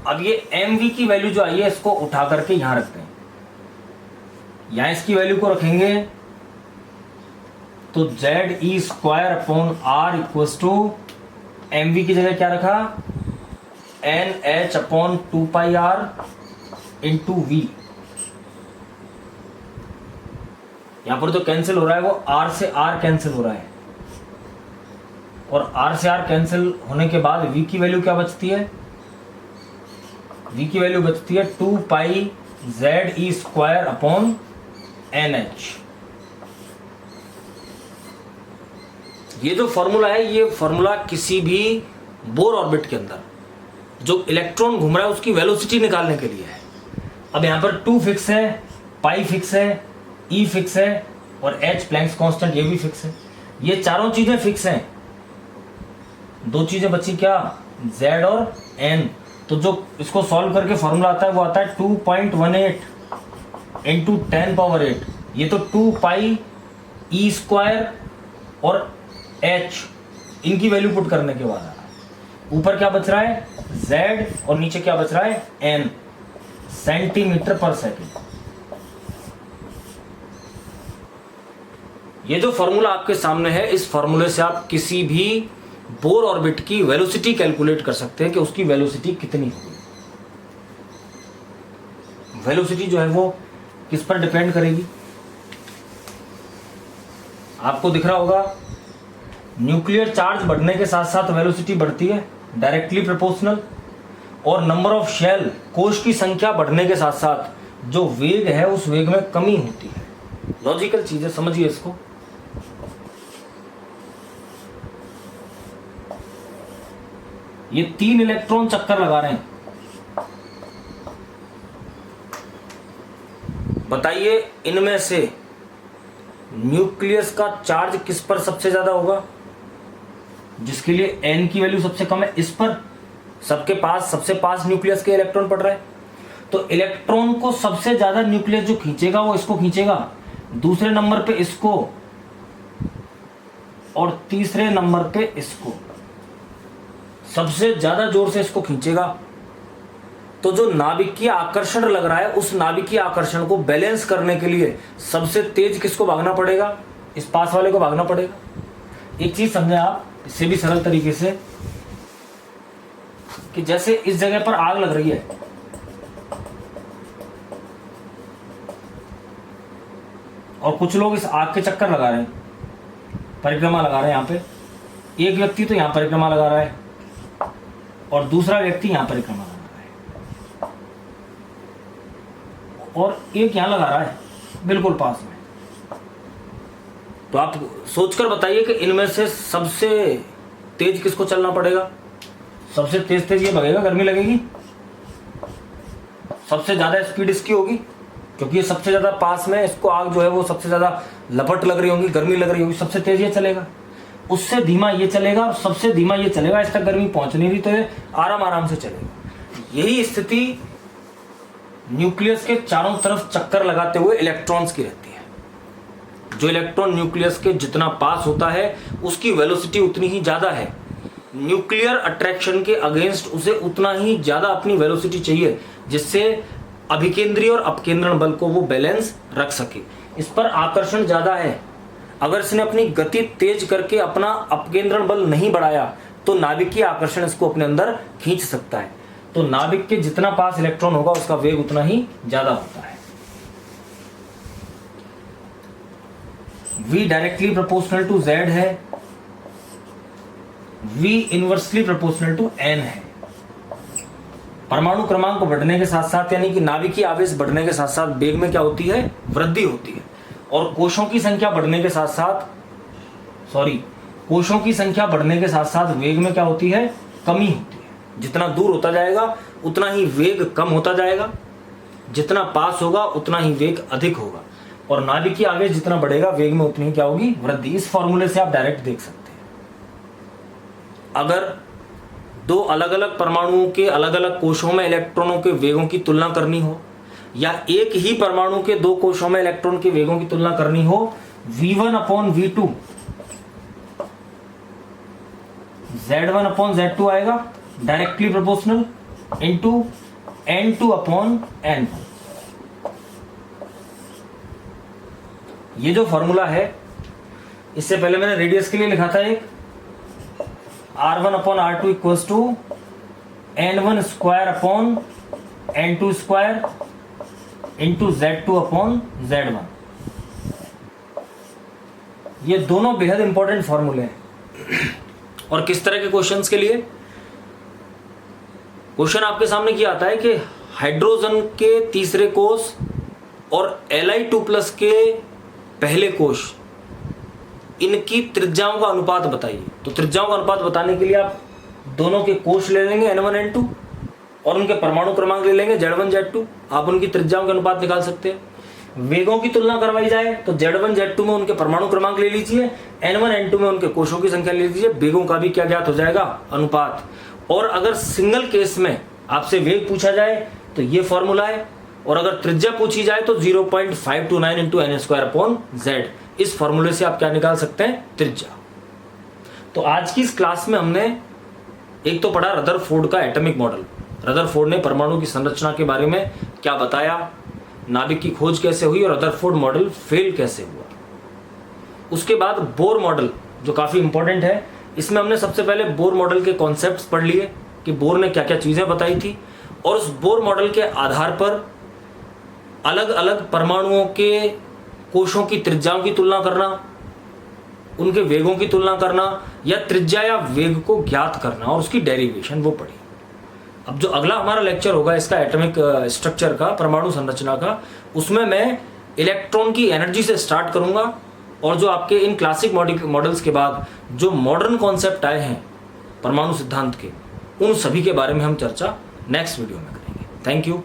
अब ये mv की वैल्यू जो आई है इसको उठा करके यहां रखते हैं, यहां इसकी वैल्यू को रखेंगे तो Z E square upon R equals to M V की जगह क्या रखा, N H upon 2 pi R into V. यहां पर जो कैंसिल हो रहा है वो आर से आर कैंसिल हो रहा है, और आर से आर कैंसिल होने के बाद वी की वैल्यू क्या बचती है, वी की वैल्यू बचती है 2 पाई Z E square upon N H. ये जो फॉर्मूला है, ये फॉर्मूला किसी भी बोर ऑर्बिट के अंदर जो इलेक्ट्रॉन घूम रहा है उसकी वेलोसिटी निकालने के लिए है। अब यहां पर 2 फिक्स है, पाई फिक्स है, ई फिक्स है, और एच प्लैंक्स कांस्टेंट ये भी फिक्स है। ये चारों चीजें फिक्स हैं, दो चीजें बची क्या, z और n। तो जो इसको सॉल्व करके फॉर्मूला आता है वो आता है 2.18 इंटू 10 पावर 8। ये तो 2 पाई ई स्क्वायर और h, इनकी वैल्यू पुट करने के बाद आ रहा है। ऊपर क्या बच रहा है, z, और नीचे क्या बच रहा है, n, सेंटीमीटर पर सेकेंड। ये जो फॉर्मूला आपके सामने है, इस फॉर्मूले से आप किसी भी बोर ऑर्बिट की वेलोसिटी कैलकुलेट कर सकते हैं कि उसकी वेलोसिटी कितनी होगी। वेलोसिटी जो है वो किस पर डिपेंड करेगी, आपको दिख रहा होगा, न्यूक्लियर चार्ज बढ़ने के साथ साथ वेलोसिटी बढ़ती है, डायरेक्टली प्रोपोर्शनल, और नंबर ऑफ शेल, कोश की संख्या बढ़ने के साथ साथ जो वेग है उस वेग में कमी होती है। लॉजिकल चीज है, समझिए इसको। ये 3 इलेक्ट्रॉन चक्कर लगा रहे हैं, बताइए इनमें से न्यूक्लियस का चार्ज किस पर सबसे ज्यादा होगा, जिसके लिए n की वैल्यू सबसे कम है, इस पर। सबके पास सबसे पास न्यूक्लियस के इलेक्ट्रॉन पड़ रहा है, तो इलेक्ट्रॉन को सबसे ज्यादा न्यूक्लियस जो खींचेगा वो इसको खींचेगा, दूसरे नंबर पे इसको, और तीसरे नंबर पे इसको, सबसे ज्यादा जोर से इसको खींचेगा। तो जो नाभिकीय आकर्षण लग रहा है, उस नाभिकीय आकर्षण को बैलेंस करने के लिए सबसे तेज किसको भागना पड़ेगा, इस पास वाले को भागना पड़ेगा। एक चीज समझे आप, इससे भी सरल तरीके से, कि जैसे इस जगह पर आग लग रही है, और कुछ लोग इस आग के चक्कर लगा रहे हैं, परिक्रमा लगा रहे हैं। यहां पे एक व्यक्ति तो यहां परिक्रमा लगा रहा है और दूसरा व्यक्ति यहां परिक्रमा लगा रहा है, और एक यहां लगा रहा है बिल्कुल पास में। तो आप सोचकर बताइए कि इनमें से सबसे तेज किसको चलना पड़ेगा। सबसे तेज तेज ये भगेगा, गर्मी लगेगी, सबसे ज्यादा स्पीड इसकी होगी, क्योंकि ये सबसे ज्यादा पास में, इसको आग जो है वो सबसे ज्यादा लपट लग रही होगी, गर्मी लग रही होगी, सबसे तेज ये चलेगा। उससे धीमा ये चलेगा और सबसे धीमा ये चलेगा, इस तक गर्मी पहुंच नहीं रही तो ये आराम आराम से चलेगा। यही स्थिति न्यूक्लियस के चारों तरफ चक्कर लगाते हुए इलेक्ट्रॉन्स की रहती है। जो इलेक्ट्रॉन न्यूक्लियस के जितना पास होता है उसकी वेलोसिटी उतनी ही ज्यादा है, न्यूक्लियर अट्रैक्शन के अगेंस्ट उसे उतना ही ज्यादा अपनी वेलोसिटी चाहिए, जिससे अभिकेंद्रीय और अपकेंद्रण बल को वो बैलेंस रख सके। इस पर आकर्षण ज्यादा है, अगर इसने अपनी गति तेज करके अपना अपकेंद्रण बल नहीं बढ़ाया तो नाभिकीय आकर्षण इसको अपने अंदर खींच सकता है। तो नाभिक के जितना पास इलेक्ट्रॉन होगा उसका वेग उतना ही ज्यादा होता है। V directly proportional to Z है, V inversely proportional to N है। परमाणु क्रमांक बढ़ने के साथ साथ, यानी कि नाभिकीय आवेश बढ़ने के साथ साथ वेग में क्या होती है, वृद्धि होती है। और कोशों की संख्या बढ़ने के साथ साथ, कोशों की संख्या बढ़ने के साथ साथ वेग में क्या होती है, कमी होती है। जितना दूर होता जाएगा उतना ही वेग कम होता जाएगा, जितना पास होगा उतना ही वेग अधिक होगा, और नाभिकीय आवेश जितना बढ़ेगा वेग में उतनी ही क्या होगी, वृद्धि। इस फॉर्मूले से आप डायरेक्ट देख सकते हैं। अगर दो अलग अलग परमाणुओं के अलग अलग कोशों में इलेक्ट्रॉनों के वेगों की तुलना करनी हो, या एक ही परमाणु के दो कोशों में इलेक्ट्रॉन के वेगों की तुलना करनी हो, V1 upon V2 Z1 upon Z2 आएगा directly proportional into N2 upon N। ये जो फॉर्मूला है इससे पहले मैंने रेडियस के लिए लिखा था एक r1/r2 equals to n1 square upon n2 square into z2/z1। ये दोनों बेहद इंपॉर्टेंट फॉर्मूले हैं। और किस तरह के क्वेश्चंस के लिए? क्वेश्चन आपके सामने क्या आता है कि हाइड्रोजन के तीसरे कोष और Li2+ के पहले कोष, इनकी त्रिज्याओं का अनुपात बताइए। तो त्रिज्याओं का अनुपात बताने के लिए आप दोनों के कोष ले लेंगे n1 n2 और उनके परमाणु क्रमांक ले लेंगे z1 z2। आप उनकी त्रिज्याओं के अनुपात निकाल सकते हैं। वेगों की तुलना करवाई जाए तो z1 z2 में उनके परमाणु क्रमांक ले लीजिए, n1 n2 में उनके कोषों की संख्या ले लीजिए, वेगों का भी क्या ज्ञात हो जाएगा? अनुपात। और अगर सिंगल केस में आपसे वेग पूछा जाए तो ये फॉर्मूला है, और अगर त्रिज्या पूछी जाए तो 0.529 इंटू n²/z। इस फॉर्मूले से आप क्या निकाल सकते हैं? त्रिज्या। तो आज की इस क्लास में हमने एक तो पढ़ा रदरफोर्ड का एटॉमिक मॉडल। रदरफोर्ड ने परमाणु की संरचना के बारे में क्या बताया, नाभिक की खोज कैसे हुई और रदरफोर्ड मॉडल फेल कैसे हुआ। उसके बाद बोर मॉडल जो काफी इंपॉर्टेंट है, इसमें हमने सबसे पहले बोर मॉडल के कॉन्सेप्ट्स पढ़ लिए कि बोर ने क्या क्या चीजें बताई थी, और उस बोर मॉडल के आधार पर अलग अलग परमाणुओं के कोषों की त्रिज्याओं की तुलना करना, उनके वेगों की तुलना करना, या त्रिज्या या वेग को ज्ञात करना और उसकी डेरिवेशन वो पढ़ी। अब जो अगला हमारा लेक्चर होगा इसका एटॉमिक स्ट्रक्चर का, परमाणु संरचना का, उसमें मैं इलेक्ट्रॉन की एनर्जी से स्टार्ट करूंगा, और जो आपके इन क्लासिक मॉडल्स के बाद जो मॉडर्न कॉन्सेप्ट आए हैं परमाणु सिद्धांत के, उन सभी के बारे में हम चर्चा नेक्स्ट वीडियो में करेंगे। Thank you.